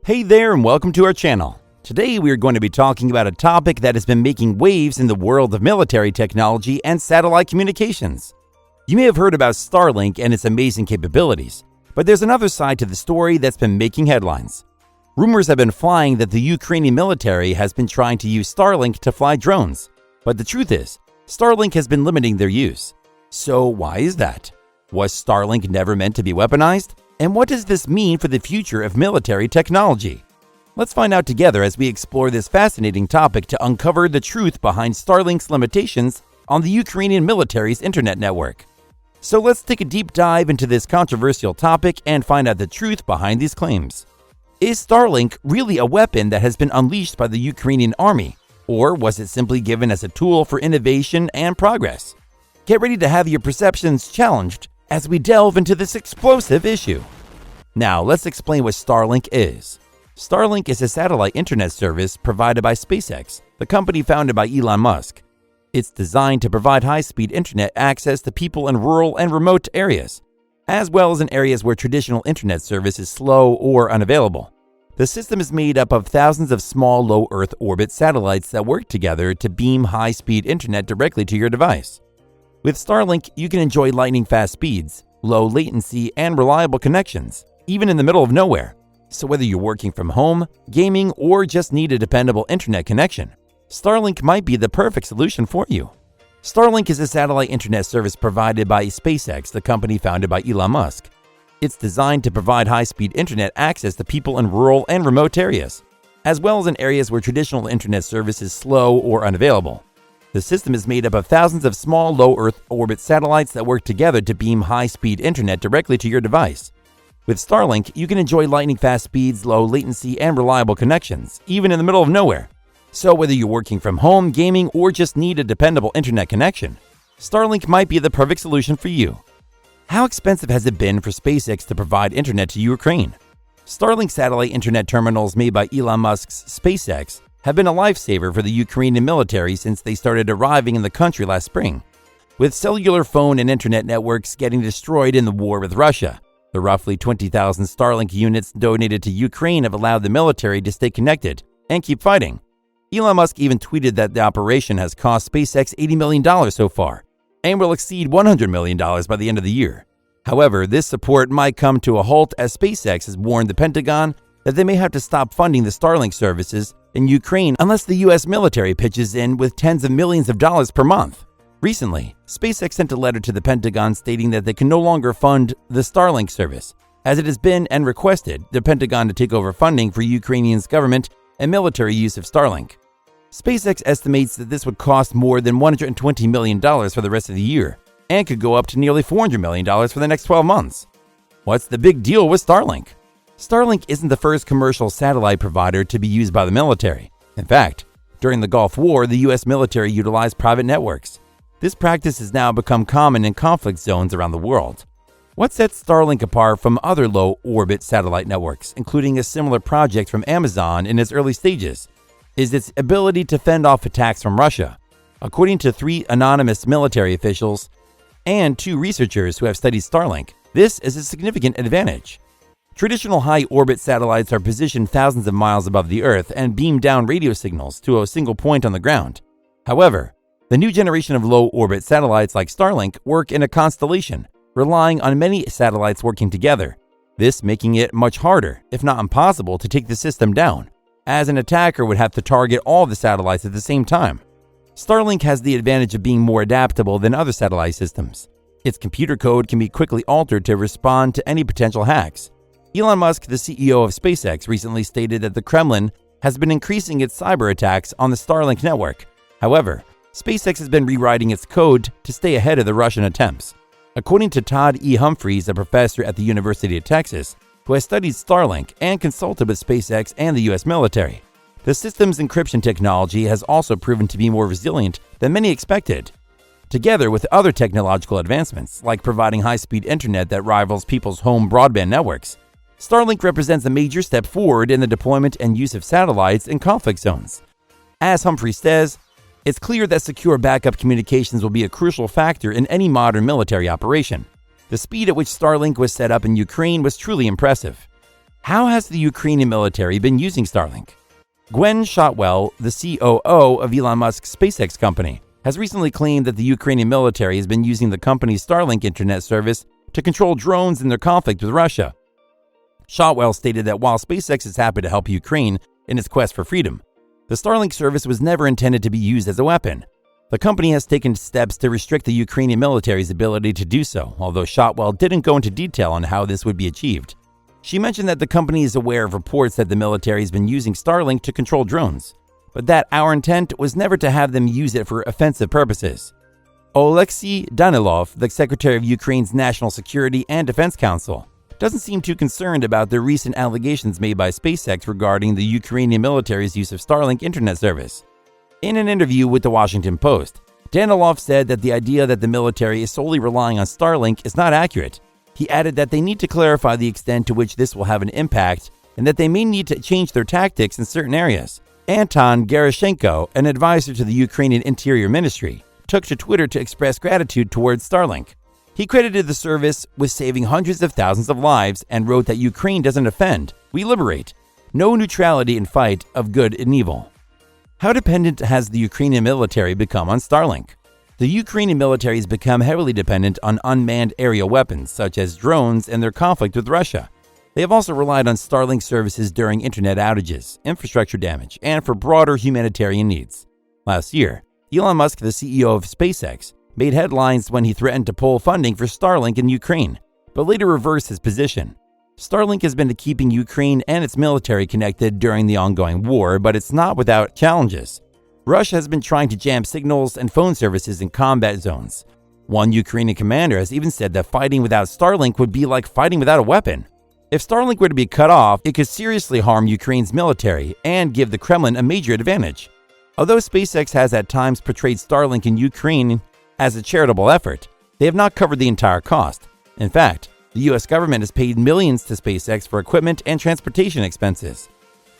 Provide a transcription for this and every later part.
Hey there and welcome to our channel. Today we are going to be talking about a topic that has been making waves in the world of military technology and satellite communications. You may have heard about Starlink and its amazing capabilities, but there's another side to the story that's been making headlines. Rumors have been flying that the Ukrainian military has been trying to use Starlink to fly drones, but the truth is, Starlink has been limiting their use. So why is that? Was Starlink never meant to be weaponized? And what does this mean for the future of military technology? Let's find out together as we explore this fascinating topic to uncover the truth behind Starlink's limitations on the Ukrainian military's internet network. So let's take a deep dive into this controversial topic and find out the truth behind these claims. Is Starlink really a weapon that has been unleashed by the Ukrainian army, or was it simply given as a tool for innovation and progress? Get ready to have your perceptions challenged as we delve into this explosive issue. Now, let's explain what Starlink is. Starlink is a satellite internet service provided by SpaceX, the company founded by Elon Musk. It's designed to provide high-speed internet access to people in rural and remote areas, as well as in areas where traditional internet service is slow or unavailable. The system is made up of thousands of small low Earth orbit satellites that work together to beam high-speed internet directly to your device. With Starlink, you can enjoy lightning-fast speeds, low latency, and reliable connections, even in the middle of nowhere. So whether you're working from home, gaming, or just need a dependable internet connection, Starlink might be the perfect solution for you. Starlink is a satellite internet service provided by SpaceX, the company founded by Elon Musk. It's designed to provide high-speed internet access to people in rural and remote areas, as well as in areas where traditional internet service is slow or unavailable. The system is made up of thousands of small low Earth orbit satellites that work together to beam high-speed internet directly to your device. With Starlink, you can enjoy lightning-fast speeds, low latency, and reliable connections, even in the middle of nowhere. So whether you're working from home, gaming, or just need a dependable internet connection, Starlink might be the perfect solution for you. How expensive has it been for SpaceX to provide internet to Ukraine? Starlink satellite internet terminals made by Elon Musk's SpaceX have been a lifesaver for the Ukrainian military since they started arriving in the country last spring. With cellular phone and internet networks getting destroyed in the war with Russia, the roughly 20,000 Starlink units donated to Ukraine have allowed the military to stay connected and keep fighting. Elon Musk even tweeted that the operation has cost SpaceX $80 million so far and will exceed $100 million by the end of the year. However, this support might come to a halt as SpaceX has warned the Pentagon that they may have to stop funding the Starlink services in Ukraine unless the U.S. military pitches in with tens of millions of dollars per month. Recently, SpaceX sent a letter to the Pentagon stating that they can no longer fund the Starlink service, as it has been and requested the Pentagon to take over funding for Ukrainian's government and military use of Starlink. SpaceX estimates that this would cost more than $120 million for the rest of the year and could go up to nearly $400 million for the next 12 months. What's the big deal with Starlink? Starlink isn't the first commercial satellite provider to be used by the military. In fact, during the Gulf War, the U.S. military utilized private networks. This practice has now become common in conflict zones around the world. What sets Starlink apart from other low-orbit satellite networks, including a similar project from Amazon in its early stages, is its ability to fend off attacks from Russia. According to 3 anonymous military officials and 2 researchers who have studied Starlink, this is a significant advantage. Traditional high-orbit satellites are positioned thousands of miles above the Earth and beam down radio signals to a single point on the ground. However, the new generation of low-orbit satellites like Starlink work in a constellation, relying on many satellites working together, this making it much harder, if not impossible, to take the system down, as an attacker would have to target all the satellites at the same time. Starlink has the advantage of being more adaptable than other satellite systems. Its computer code can be quickly altered to respond to any potential hacks. Elon Musk, the CEO of SpaceX, recently stated that the Kremlin has been increasing its cyber attacks on the Starlink network. However, SpaceX has been rewriting its code to stay ahead of the Russian attempts. According to Todd E. Humphreys, a professor at the University of Texas, who has studied Starlink and consulted with SpaceX and the U.S. military, the system's encryption technology has also proven to be more resilient than many expected. Together with other technological advancements, like providing high-speed internet that rivals people's home broadband networks, Starlink represents a major step forward in the deployment and use of satellites in conflict zones. As Humphreys says, it's clear that secure backup communications will be a crucial factor in any modern military operation. The speed at which Starlink was set up in Ukraine was truly impressive. How has the Ukrainian military been using Starlink? Gwen Shotwell, the COO of Elon Musk's SpaceX company, has recently claimed that the Ukrainian military has been using the company's Starlink internet service to control drones in their conflict with Russia. Shotwell stated that while SpaceX is happy to help Ukraine in its quest for freedom, the Starlink service was never intended to be used as a weapon. The company has taken steps to restrict the Ukrainian military's ability to do so, although Shotwell didn't go into detail on how this would be achieved. She mentioned that the company is aware of reports that the military has been using Starlink to control drones, but that our intent was never to have them use it for offensive purposes. Oleksiy Danilov, the Secretary of Ukraine's National Security and Defense Council, doesn't seem too concerned about the recent allegations made by SpaceX regarding the Ukrainian military's use of Starlink internet service. In an interview with the Washington Post, Danilov said that the idea that the military is solely relying on Starlink is not accurate. He added that they need to clarify the extent to which this will have an impact and that they may need to change their tactics in certain areas. Anton Gerashenko, an advisor to the Ukrainian Interior Ministry, took to Twitter to express gratitude towards Starlink. He credited the service with saving hundreds of thousands of lives and wrote that Ukraine doesn't offend, we liberate. No neutrality in fight of good and evil. How dependent has the Ukrainian military become on Starlink? The Ukrainian military has become heavily dependent on unmanned aerial weapons, such as drones, in their conflict with Russia. They have also relied on Starlink services during internet outages, infrastructure damage, and for broader humanitarian needs. Last year, Elon Musk, the CEO of SpaceX, made headlines when he threatened to pull funding for Starlink in Ukraine, but later reversed his position. Starlink has been keeping Ukraine and its military connected during the ongoing war, but it's not without challenges. Russia has been trying to jam signals and phone services in combat zones. One Ukrainian commander has even said that fighting without Starlink would be like fighting without a weapon. If Starlink were to be cut off, it could seriously harm Ukraine's military and give the Kremlin a major advantage. Although SpaceX has at times portrayed Starlink in Ukraine as a charitable effort, they have not covered the entire cost. In fact, the U.S. government has paid millions to SpaceX for equipment and transportation expenses.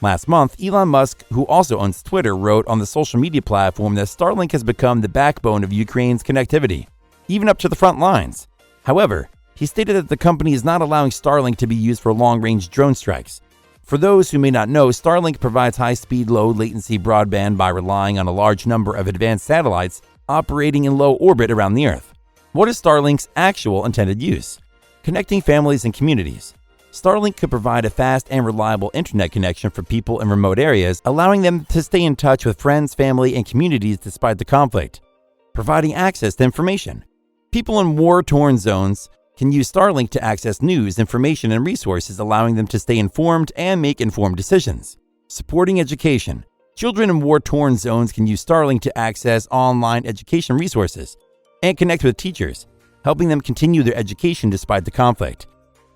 Last month, Elon Musk, who also owns Twitter, wrote on the social media platform that Starlink has become the backbone of Ukraine's connectivity, even up to the front lines. However, he stated that the company is not allowing Starlink to be used for long-range drone strikes. For those who may not know, Starlink provides high-speed, low-latency broadband by relying on a large number of advanced satellites operating in low orbit around the Earth. What is Starlink's actual intended use? Connecting families and communities. Starlink could provide a fast and reliable internet connection for people in remote areas, allowing them to stay in touch with friends, family, and communities despite the conflict. Providing access to information. People in war-torn zones can use Starlink to access news, information, and resources, allowing them to stay informed and make informed decisions. Supporting education. Children in war-torn zones can use Starlink to access online education resources and connect with teachers, helping them continue their education despite the conflict.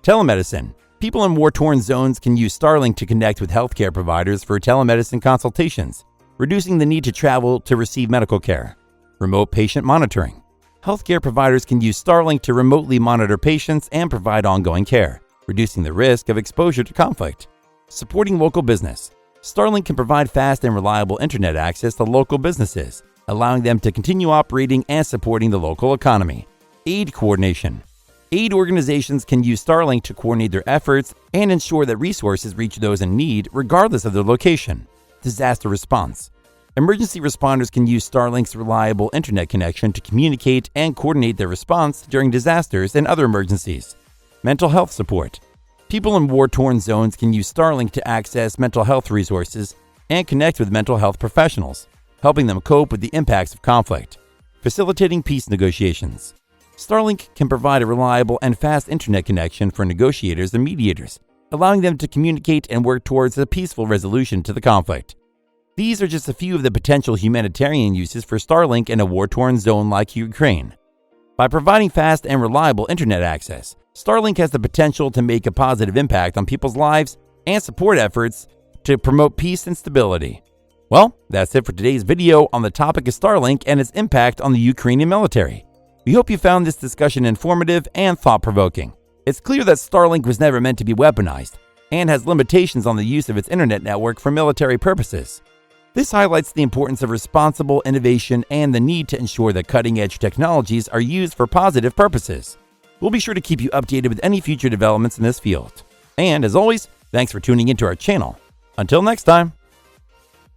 Telemedicine. People in war-torn zones can use Starlink to connect with healthcare providers for telemedicine consultations, reducing the need to travel to receive medical care. Remote patient monitoring. Healthcare providers can use Starlink to remotely monitor patients and provide ongoing care, reducing the risk of exposure to conflict. Supporting local business. Starlink can provide fast and reliable internet access to local businesses, allowing them to continue operating and supporting the local economy. Aid coordination. Aid organizations can use Starlink to coordinate their efforts and ensure that resources reach those in need regardless of their location. Disaster response. Emergency responders can use Starlink's reliable internet connection to communicate and coordinate their response during disasters and other emergencies. Mental health support. People in war-torn zones can use Starlink to access mental health resources and connect with mental health professionals, helping them cope with the impacts of conflict. Facilitating peace negotiations. Starlink can provide a reliable and fast internet connection for negotiators and mediators, allowing them to communicate and work towards a peaceful resolution to the conflict. These are just a few of the potential humanitarian uses for Starlink in a war-torn zone like Ukraine. By providing fast and reliable internet access, Starlink has the potential to make a positive impact on people's lives and support efforts to promote peace and stability. Well, that's it for today's video on the topic of Starlink and its impact on the Ukrainian military. We hope you found this discussion informative and thought-provoking. It's clear that Starlink was never meant to be weaponized and has limitations on the use of its internet network for military purposes. This highlights the importance of responsible innovation and the need to ensure that cutting-edge technologies are used for positive purposes. We'll be sure to keep you updated with any future developments in this field. And as always, Thanks for tuning into our channel. Until next time.